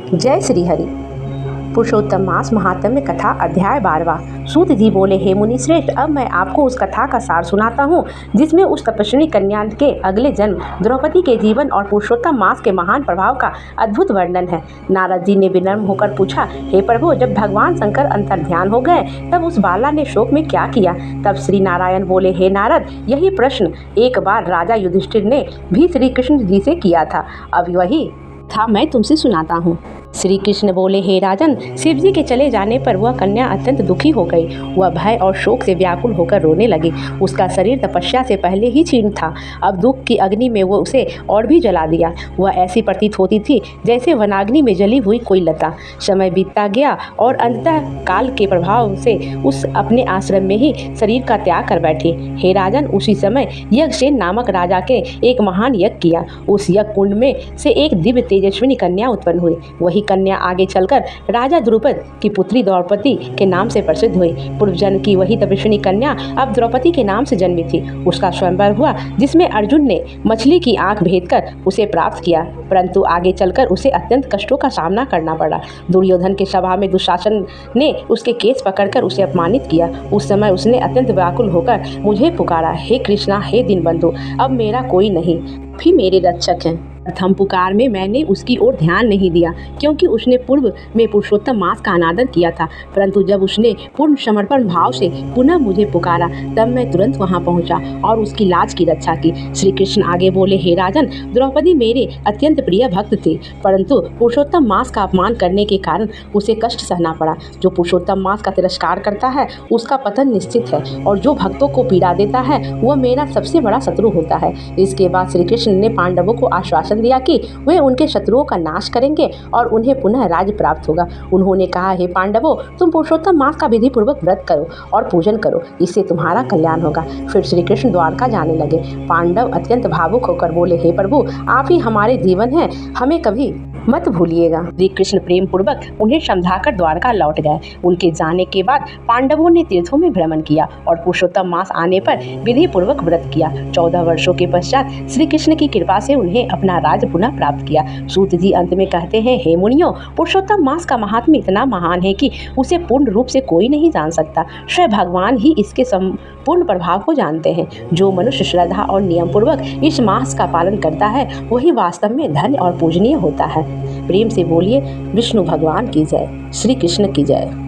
जय श्री हरि। पुरुषोत्तम मास महात्म्य कथा अध्याय 12। सूत जी बोले, हे मुनि श्रेष्ठ, अब मैं आपको उस कथा का सार सुनाता हूँ जिसमें उस तपस्विनी कन्या के अगले जन्म द्रौपदी के जीवन और पुरुषोत्तम मास के महान प्रभाव का अद्भुत वर्णन है। नारद जी ने विनम्र होकर पूछा, हे प्रभु, जब भगवान शंकर अंतर्ध्यान हो गए तब उस बाला ने शोक में क्या किया? तब श्री नारायण बोले, हे नारद, यही प्रश्न एक बार राजा युधिष्ठिर ने भी श्री कृष्ण जी से किया था। अब वही था मैं तुमसे सुनाता हूँ। श्री कृष्ण बोले, हे राजन, शिव जी के चले जाने पर वह कन्या अत्यंत दुखी हो गई। वह भय और शोक से व्याकुल होकर रोने लगी। उसका शरीर तपस्या से पहले ही क्षीण था। अब दुख की अग्नि में वो उसे और भी जला दिया। वह ऐसी प्रतीत होती थी जैसे वनाग्नि में जली हुई कोई लता। समय बीतता गया और अंततः काल के प्रभाव से उस अपने आश्रम में ही शरीर का त्याग कर बैठी। हे राजन, उसी समय यज्ञसेन नामक राजा के एक महान यज्ञ किया। उस यज्ञ कुंड में से एक दिव्य तेजस्विनी कन्या उत्पन्न हुई। वही कन्या आगे चलकर राजा द्रुपद की पुत्री द्रौपदी के नाम से प्रसिद्ध हुई। पूर्व जन्म की वही तपस्विनी कन्या अब द्रौपदी के नाम से जन्मी थी। उसका स्वयंवर हुआ जिसमें अर्जुन ने मछली की आंख भेद कर उसे प्राप्त किया, परंतु आगे चलकर उसे अत्यंत कष्टों का सामना करना पड़ा। दुर्योधन के सभा में दुशासन ने उसके केस पकड़कर उसे अपमानित किया। उस समय उसने अत्यंत व्याकुल होकर मुझे पुकारा, हे कृष्णा, हे दीनबंधु, अब मेरा कोई नहीं, भी मेरे रक्षक हैं। प्रथम पुकार में मैंने उसकी ओर ध्यान नहीं दिया क्योंकि उसने पूर्व में पुरुषोत्तम मास का अनादर किया था, परंतु जब उसने पूर्ण समर्पण भाव से पुनः मुझे पुकारा तब मैं तुरंत वहां पहुंचा और उसकी लाज की रक्षा की। श्री कृष्ण आगे बोले, हे राजन, द्रौपदी मेरे अत्यंत प्रिय भक्त थी, परंतु पुरुषोत्तम मास का अपमान करने के कारण उसे कष्ट सहना पड़ा। जो पुरुषोत्तम मास का तिरस्कार करता है उसका पतन निश्चित है, और जो भक्तों को पीड़ा देता है वह मेरा सबसे बड़ा शत्रु होता है। इसके बाद श्री कृष्ण ने पांडवों को आश्वासन दिया कि वे उनके शत्रुओं का नाश करेंगे और उन्हें पुनः राज्य प्राप्त होगा। उन्होंने कहा, हे पांडवों, तुम पुरुषोत्तम मास का विधि पूर्वक व्रत करो और पूजन करो, इससे तुम्हारा कल्याण होगा। फिर श्री कृष्ण द्वारका जाने लगे। पांडव अत्यंत भावुक होकर बोले, हे प्रभु, आप ही हमारे जीवन हैं, हमें कभी मत भूलिएगा। श्री कृष्ण प्रेम पूर्वक उन्हें समझाकर द्वारका लौट गए। उनके जाने के बाद पांडवों ने तीर्थों में भ्रमण किया और पुरुषोत्तम मास आने पर विधि पूर्वक व्रत किया। 14 वर्षों के पश्चात श्री कृष्ण की कृपा से उन्हें अपना राज्य पुनः प्राप्त किया। सूत जी अंत में कहते हैं, हे मुनियों, पुरुषोत्तम मास का महात्म्य इतना महान है कि उसे पूर्ण रूप से कोई नहीं जान सकता। स्वयं भगवान ही इसके संपूर्ण प्रभाव को जानते हैं। जो मनुष्य श्रद्धा और नियम पूर्वक इस मास का पालन करता है वही वास्तव में धन्य और पूजनीय होता है। प्रेम से बोलिए, विष्णु भगवान की जय, श्री कृष्ण की जय।